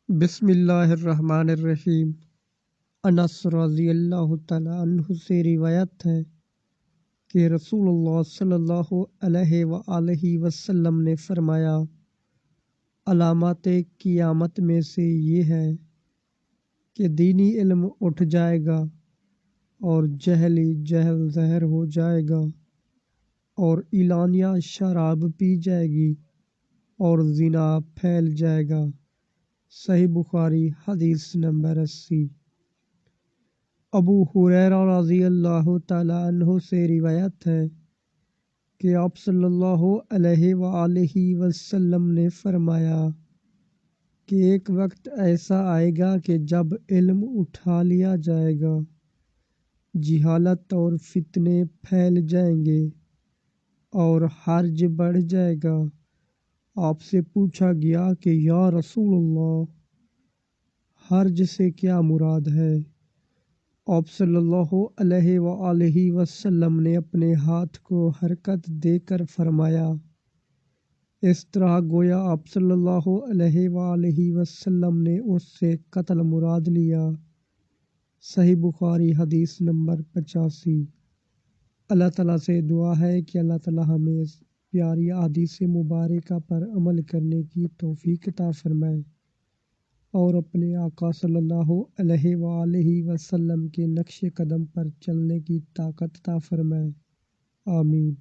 بسم اللہ الرحمن الرحیم۔ انس رضی اللہ تعالی عنہ سے روایت ہے کہ رسول اللہ صلی اللہ علیہ وآلہ وسلم نے فرمایا، علامات قیامت میں سے یہ ہے کہ دینی علم اٹھ جائے گا اور جہلی جہل ظاہر ہو جائے گا اور اعلانیہ شراب پی جائے گی اور زنا پھیل جائے گا۔ صحیح بخاری حدیث نمبر 80۔ ابو ہریرہ رضی اللہ تعالیٰ عنہ سے روایت ہے کہ آپ صلی اللہ علیہ وآلہ وسلم نے فرمایا کہ ایک وقت ایسا آئے گا کہ جب علم اٹھا لیا جائے گا، جہالت اور فتنے پھیل جائیں گے اور حرج بڑھ جائے گا۔ آپ سے پوچھا گیا کہ یا رسول اللہ، حرج سے کیا مراد ہے؟ آپ صلی اللہ علیہ وآلہ وسلم نے اپنے ہاتھ کو حرکت دے کر فرمایا، اس طرح گویا آپ صلی اللہ علیہ وآلہ وسلم نے اس سے قتل مراد لیا۔ صحیح بخاری حدیث نمبر 85۔ اللہ تعالیٰ سے دعا ہے کہ اللہ تعالیٰ ہمیں اس پیاری حدیث مبارکہ پر عمل کرنے کی توفیق عطا فرمائے اور اپنے آقا صلی اللہ علیہ وآلہ وسلم کے نقش قدم پر چلنے کی طاقت عطا فرمائے۔ آمین۔